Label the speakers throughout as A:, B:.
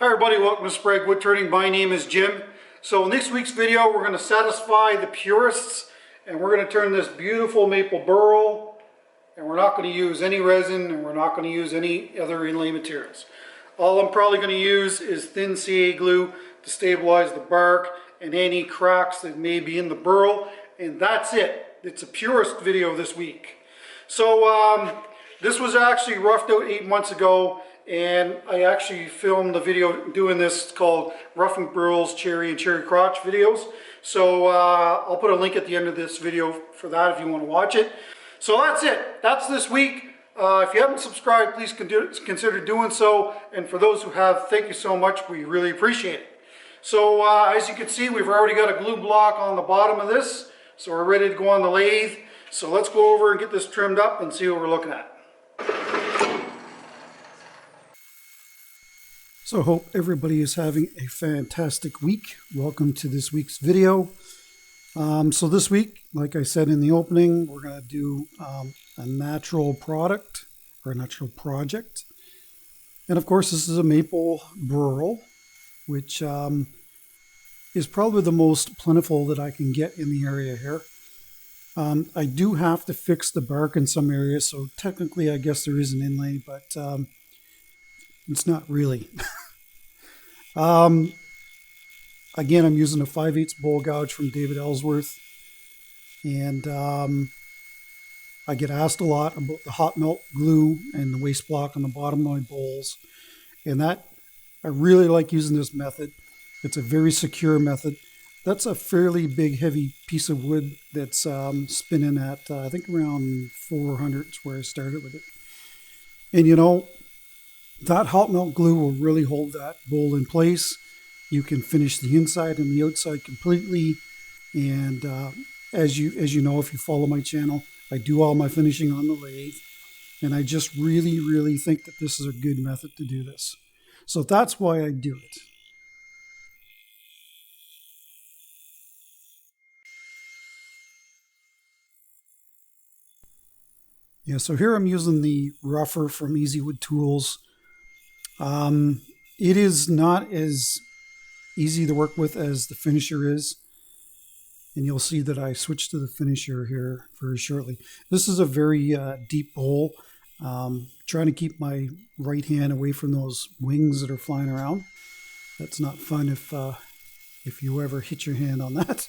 A: Hi everybody, welcome to Sprague Woodturning. My name is Jim. So in this week's video we're going to satisfy the purists and we're going to turn this beautiful maple burl, and we're not going to use any resin and we're not going to use any other inlay materials. All I'm probably going to use is thin CA glue to stabilize the bark and any cracks that may be in the burl, and that's it. It's a purist video this week. So this was actually roughed out 8 months ago, and I actually filmed the video doing this. It's called Roughing Burls, Cherry and Cherry Crotch videos. So I'll put a link at the end of this video for that if you want to watch it. So that's it. That's this week. If you haven't subscribed, please consider doing so. And for those who have, thank you so much. We really appreciate it. So as you can see, we've already got a glue block on the bottom of this. So we're ready to go on the lathe. So let's go over and get this trimmed up and see what we're looking at. So I hope everybody is having a fantastic week. Welcome to this week's video. So this week, like I said in the opening, we're going to do a natural product or a natural project. And of course, this is a maple burl, which is probably the most plentiful that I can get in the area here. I do have to fix the bark in some areas, so technically I guess there is an inlay, but it's not really. Again, I'm using a 5/8 bowl gouge from David Ellsworth, and I get asked a lot about the hot melt glue and the waste block on the bottom of my bowls, and that I really like using this method. It's a very secure method. That's a fairly big, heavy piece of wood that's spinning at I think around 400 is where I started with it. And you know, that hot melt glue will really hold that bowl in place. You can finish the inside and the outside completely. And as you know, if you follow my channel, I do all my finishing on the lathe. And I just really think that this is a good method to do this. So that's why I do it. Yeah, so here I'm using the rougher from Easywood tools. It is not as easy to work with as the finisher is. And you'll see that I switched to the finisher here very shortly. This is a very deep bowl. Trying to keep my right hand away from those wings that are flying around. That's not fun if you ever hit your hand on that.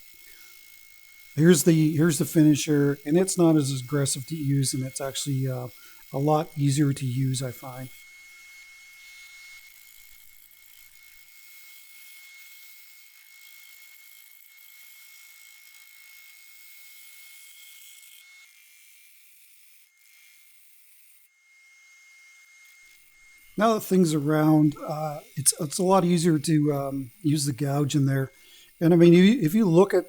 A: Here's the finisher, and it's not as aggressive to use, and it's actually a lot easier to use, I find. Now that things are round, it's a lot easier to use the gouge in there. And I mean, if you look at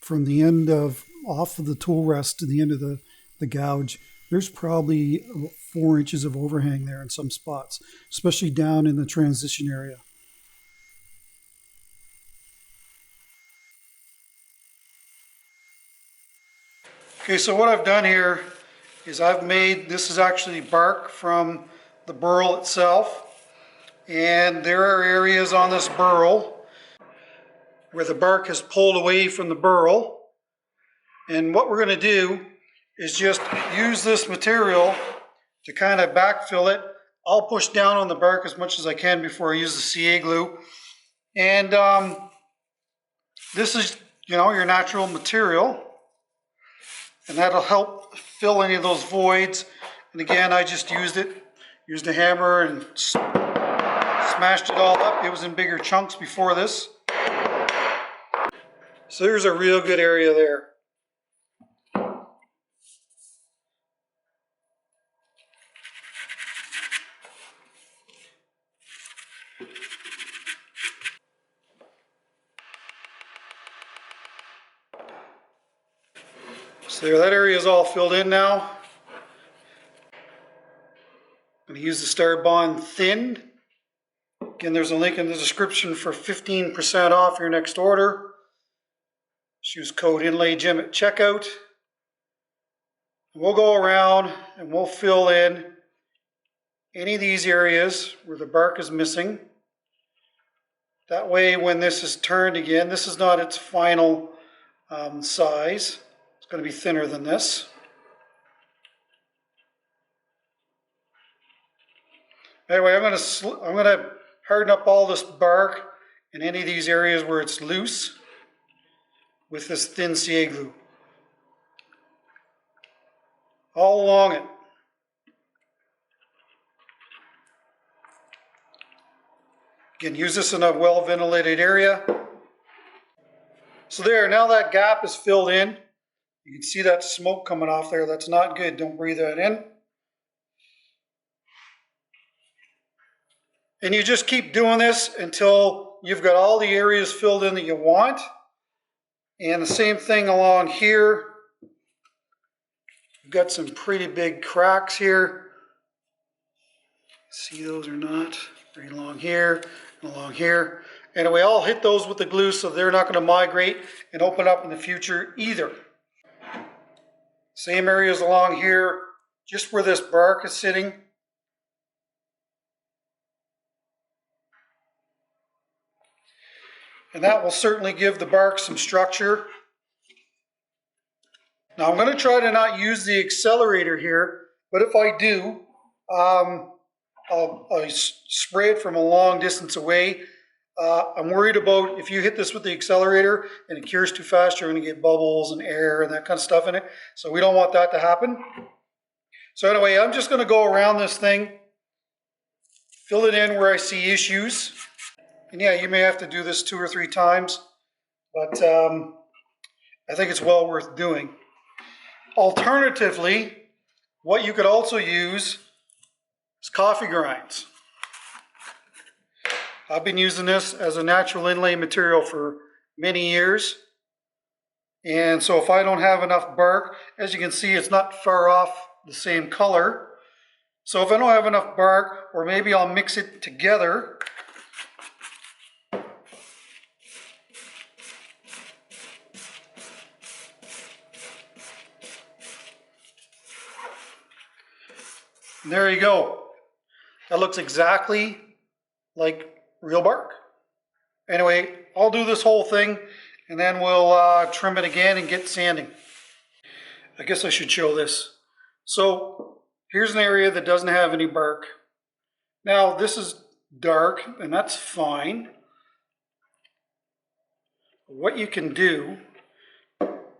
A: from the end off of the tool rest to the end of the gouge, there's probably 4 inches of overhang there in some spots, especially down in the transition area. Okay, so what I've done here is this is actually bark from the burl itself, and there are areas on this burl where the bark has pulled away from the burl, and what we're going to do is just use this material to kind of backfill it. I'll push down on the bark as much as I can before I use the CA glue, and this is, you know, your natural material, and that'll help fill any of those voids. And again, I just used a hammer and smashed it all up. It was in bigger chunks before this. So there's a real good area there. So there, that area is all filled in now. I'm going to use the Starbond Thin. Again, there's a link in the description for 15% off your next order. Just use code INLAYJIM at checkout. We'll go around and we'll fill in any of these areas where the bark is missing. That way when this is turned again, this is not its final size. It's going to be thinner than this. Anyway, I'm going to harden up all this bark in any of these areas where it's loose with this thin CA glue. All along it. Again, use this in a well-ventilated area. So there, now that gap is filled in. You can see that smoke coming off there. That's not good. Don't breathe that in. And you just keep doing this until you've got all the areas filled in that you want. And the same thing along here. You've got some pretty big cracks here. See those or not? Right along here and along here. Anyway, I'll hit those with the glue so they're not going to migrate and open up in the future either. Same areas along here, just where this bark is sitting. And that will certainly give the bark some structure. Now I'm going to try to not use the accelerator here, but if I do, I'll spray it from a long distance away. I'm worried about if you hit this with the accelerator and it cures too fast, you're going to get bubbles and air and that kind of stuff in it. So we don't want that to happen. So anyway, I'm just going to go around this thing, fill it in where I see issues. And yeah, you may have to do this 2 or 3 times, but I think it's well worth doing. Alternatively, what you could also use is coffee grinds. I've been using this as a natural inlay material for many years. And so if I don't have enough bark, as you can see, it's not far off the same color. So if I don't have enough bark, or maybe I'll mix it together. There you go. That looks exactly like real bark. Anyway, I'll do this whole thing and then we'll trim it again and get sanding. I guess I should show this. So here's an area that doesn't have any bark. Now this is dark and that's fine. What you can do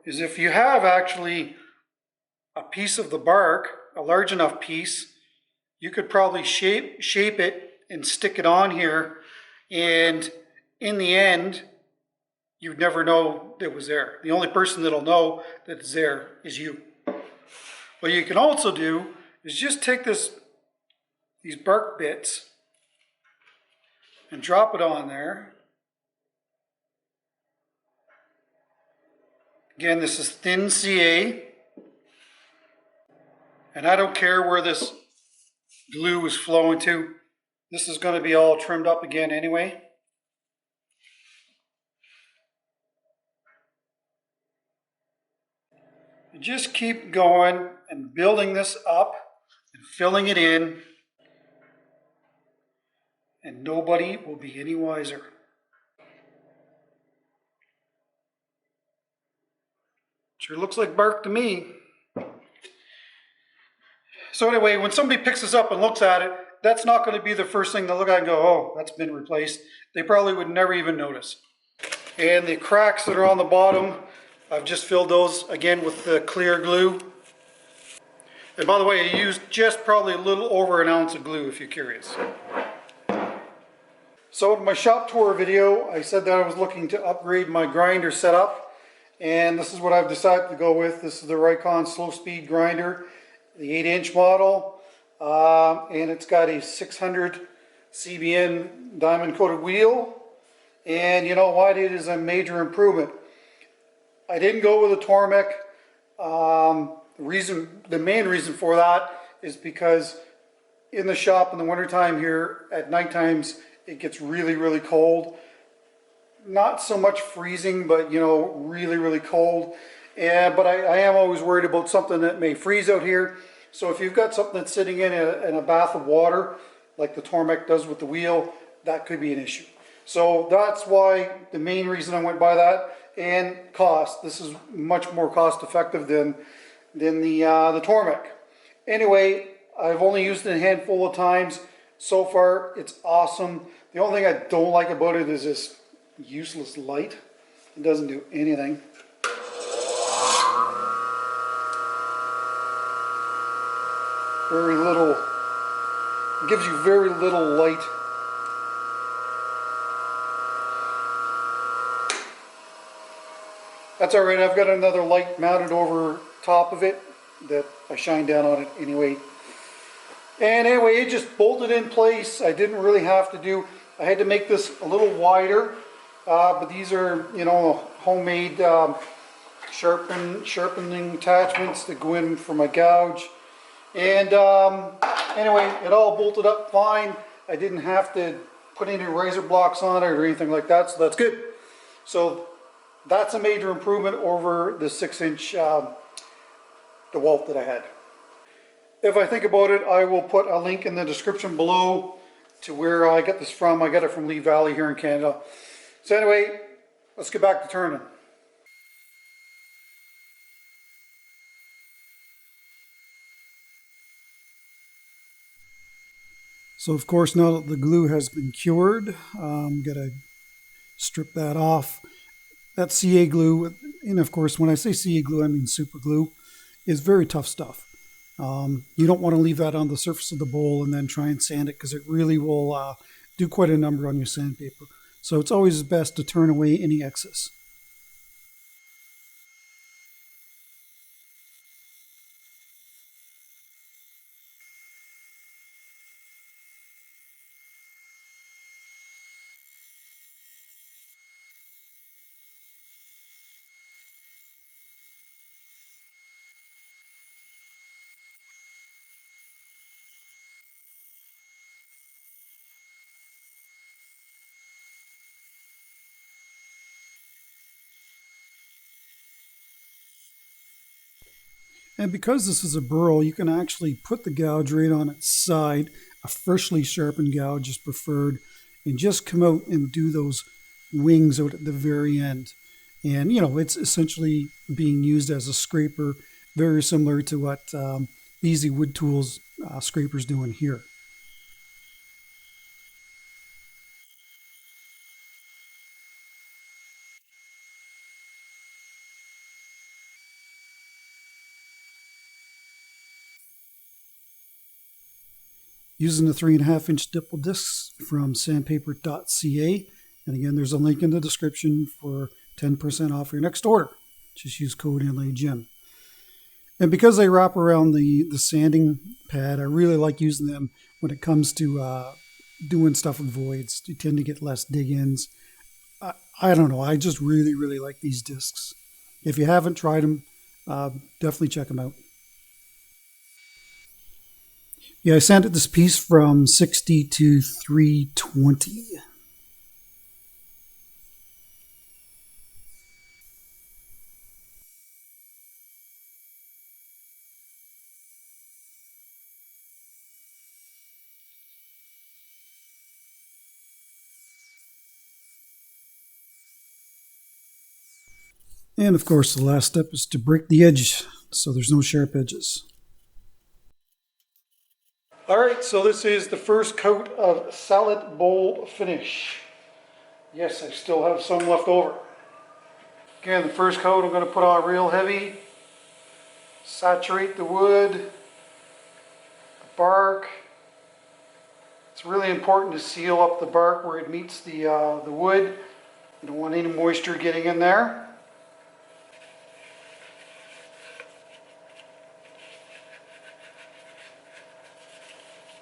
A: is if you have actually a piece of the bark, a large enough piece, you could probably shape it and stick it on here, and in the end you'd never know it was there. The only person that'll know that it's there is you. What you can also do is just take these bark bits and drop it on there. Again, this is thin CA, and I don't care where this glue is flowing to. This is going to be all trimmed up again anyway. And just keep going and building this up and filling it in, and nobody will be any wiser. Sure looks like bark to me. So anyway, when somebody picks this up and looks at it, that's not going to be the first thing they look at and go, oh, that's been replaced. They probably would never even notice. And the cracks that are on the bottom, I've just filled those again with the clear glue. And by the way, I used just probably a little over an ounce of glue if you're curious. So in my shop tour video, I said that I was looking to upgrade my grinder setup. And this is what I've decided to go with. This is the Rikon slow speed grinder, the 8-inch model. And it's got a 600 CBN diamond coated wheel. And you know what? It is a major improvement. I didn't go with a Tormek. The main reason for that is because in the shop in the wintertime here, at night times, it gets really, really cold. Not so much freezing, but you know, really, really cold. But I am always worried about something that may freeze out here. So if you've got something that's sitting in a bath of water, like the Tormek does with the wheel, that could be an issue. So that's why the main reason I went by that, and cost. This is much more cost effective than the Tormek. Anyway, I've only used it a handful of times. So far, it's awesome. The only thing I don't like about it is this useless light. It doesn't do anything. Very little, it gives you very little light. That's alright, I've got another light mounted over top of it that I shine down on it anyway. And anyway, it just bolted in place. I didn't really have to do, I had to make this a little wider, but these are, you know, homemade sharpening attachments that go in for my gouge. And anyway, it all bolted up fine. I didn't have to put any razor blocks on it or anything like that, so that's good. So that's a major improvement over the 6-inch DeWalt that I had. If I think about it, I will put a link in the description below to where I get this from. I got it from Lee Valley here in Canada. So anyway, let's get back to turning. So of course, now that the glue has been cured, I'm going to strip that off. That CA glue, and of course when I say CA glue I mean super glue, is very tough stuff. You don't want to leave that on the surface of the bowl and then try and sand it, because it really will do quite a number on your sandpaper. So it's always best to turn away any excess. And because this is a burl, you can actually put the gouge right on its side. A freshly sharpened gouge is preferred, and just come out and do those wings out at the very end. And you know, it's essentially being used as a scraper, very similar to what easywood tools scrapers doing here. Using the 3.5-inch dipple discs from sandpaper.ca. And again, there's a link in the description for 10% off your next order. Just use code INLAYJIM. And because they wrap around the sanding pad, I really like using them when it comes to doing stuff with voids. You tend to get less dig-ins. I don't know, I just really like these discs. If you haven't tried them, definitely check them out. Yeah, I sanded this piece from 60 to 320. And of course, the last step is to break the edge so there's no sharp edges. Alright, so this is the first coat of salad bowl finish. Yes, I still have some left over. Again, the first coat I'm going to put on real heavy. Saturate the wood, the bark. It's really important to seal up the bark where it meets the wood. You don't want any moisture getting in there.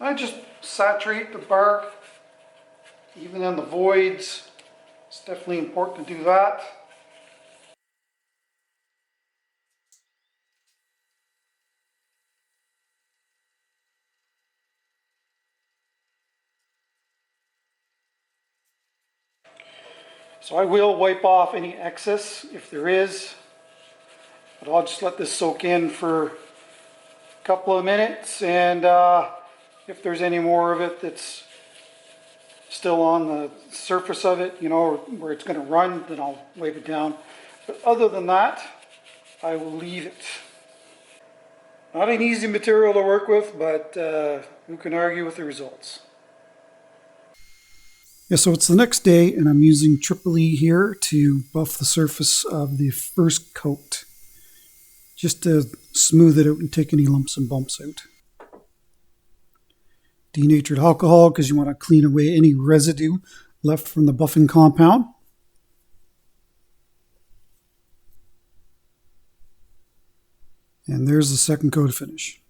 A: I just saturate the bark, even in the voids. It's definitely important to do that. So I will wipe off any excess if there is, but I'll just let this soak in for a couple of minutes, and if there's any more of it that's still on the surface of it, you know, where it's going to run, then I'll wipe it down. But other than that, I will leave it. Not an easy material to work with, but who can argue with the results? Yeah, so it's the next day, and I'm using Triple E here to buff the surface of the first coat, just to smooth it out and take any lumps and bumps out. Denatured alcohol, because you want to clean away any residue left from the buffing compound. And there's the second coat finish.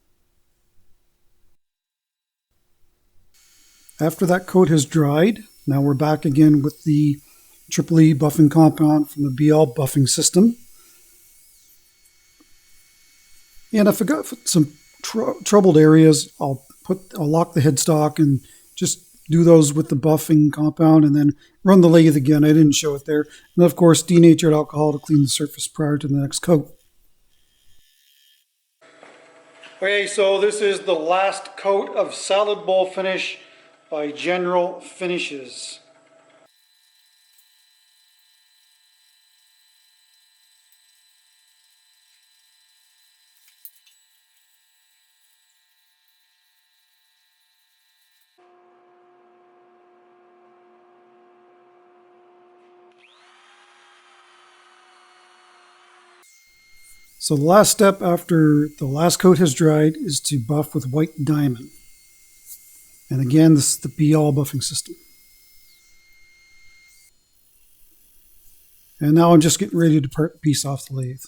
A: After that coat has dried, now we're back again with the Triple E buffing compound from the BL buffing system. And if I got some troubled areas, I'll lock the headstock and just do those with the buffing compound and then run the lathe again. I didn't show it there. And of course, denatured alcohol to clean the surface prior to the next coat. Okay, so this is the last coat of salad bowl finish by General Finishes. So the last step after the last coat has dried is to buff with white diamond. And again, this is the BL buffing system. And now I'm just getting ready to part the piece off the lathe.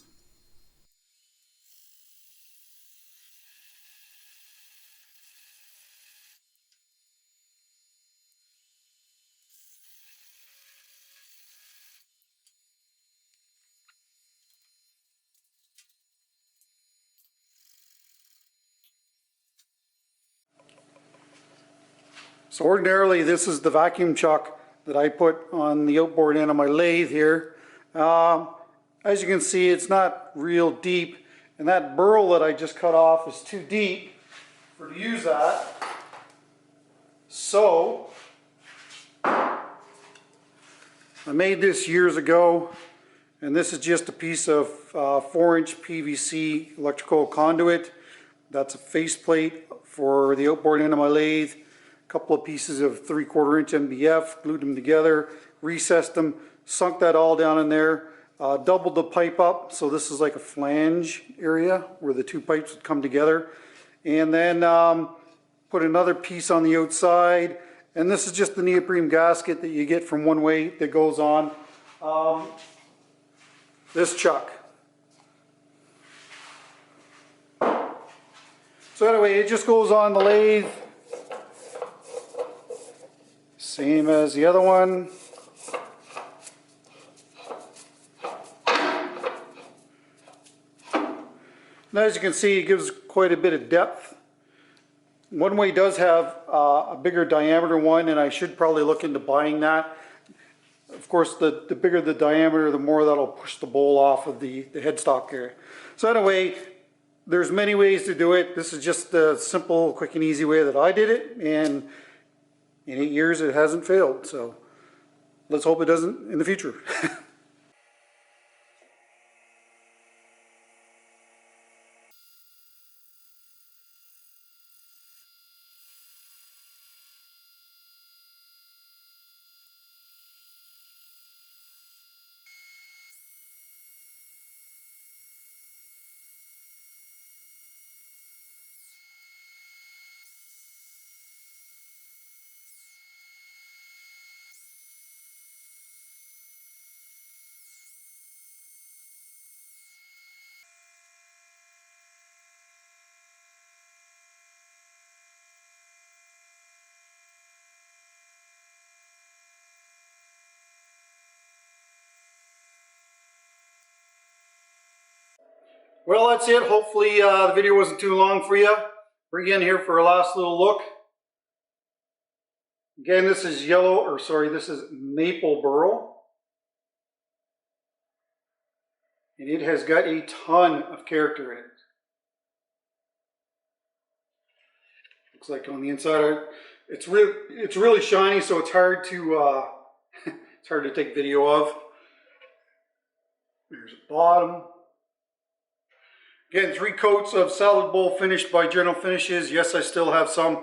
A: So ordinarily this is the vacuum chuck that I put on the outboard end of my lathe here. As you can see, it's not real deep, and that burl that I just cut off is too deep to use that. So I made this years ago, and this is just a piece of 4-inch PVC electrical conduit. That's a faceplate for the outboard end of my lathe. Couple of pieces of 3/4 inch MDF, glued them together, recessed them, sunk that all down in there, doubled the pipe up, so this is like a flange area where the two pipes would come together, and then put another piece on the outside, and this is just the neoprene gasket that you get from one way that goes on this chuck. So anyway, it just goes on the lathe. Same as the other one. Now, as you can see, it gives quite a bit of depth. One way does have a bigger diameter one, and I should probably look into buying that. Of course, the bigger the diameter, the more that'll push the bowl off of the headstock area. So anyway, there's many ways to do it. This is just the simple, quick and easy way that I did it, and in 8 years it hasn't failed, so let's hope it doesn't in the future. Well, that's it. Hopefully the video wasn't too long for you. We're again here for a last little look. Again, this is this is maple burl. And it has got a ton of character in it. Looks like on the inside, it's really shiny, so it's hard to it's hard to take video of. There's the bottom. Again, 3 coats of salad bowl finish by General Finishes. Yes, I still have some.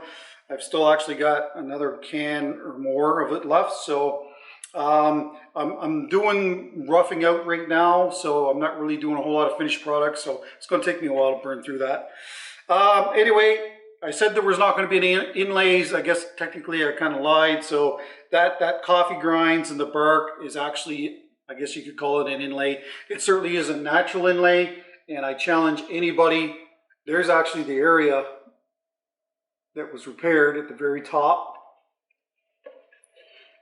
A: I've still actually got another can or more of it left. So I'm doing roughing out right now, so I'm not really doing a whole lot of finished products. So it's going to take me a while to burn through that. Anyway, I said there was not going to be any inlays. I guess technically I kind of lied. So that coffee grinds and the bark is actually, I guess you could call it an inlay. It certainly is a natural inlay, and I challenge anybody. There's actually the area that was repaired at the very top.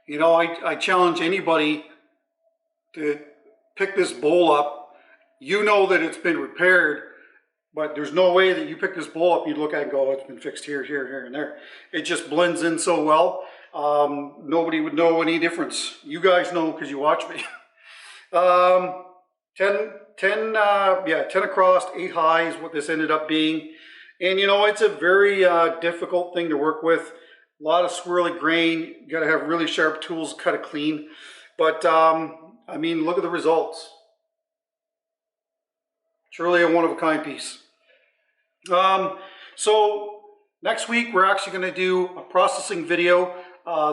A: You know, I challenge anybody to pick this bowl up. You know that it's been repaired, but there's no way that you pick this bowl up, you'd look at it and go, oh, it's been fixed here, here, here, and there. It just blends in so well. Nobody would know any difference. You guys know because you watch me. 10 across, 8 high is what this ended up being. And you know, it's a very difficult thing to work with. A lot of swirly grain. You got to have really sharp tools to cut it clean. But I mean, look at the results. Truly a one-of-a-kind piece. So next week we're actually going to do a processing video.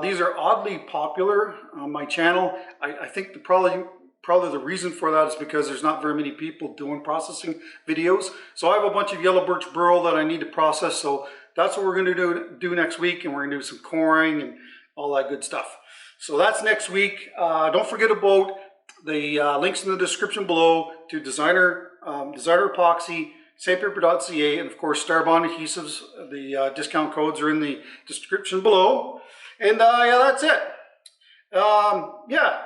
A: These are oddly popular on my channel. I think probably the reason for that is because there's not very many people doing processing videos. So I have a bunch of yellow birch burl that I need to process. So that's what we're going to do next week, and we're going to do some coring and all that good stuff. So that's next week. Don't forget about the links in the description below to Designer Epoxy, sandpaper.ca, and of course Starbond Adhesives. The discount codes are in the description below. And yeah, that's it. Yeah.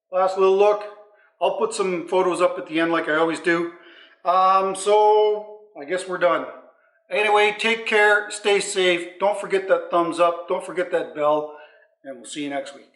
A: Last little look. I'll put some photos up at the end like I always do. So I guess we're done. Anyway, take care, stay safe. Don't forget that thumbs up. Don't forget that bell. And we'll see you next week.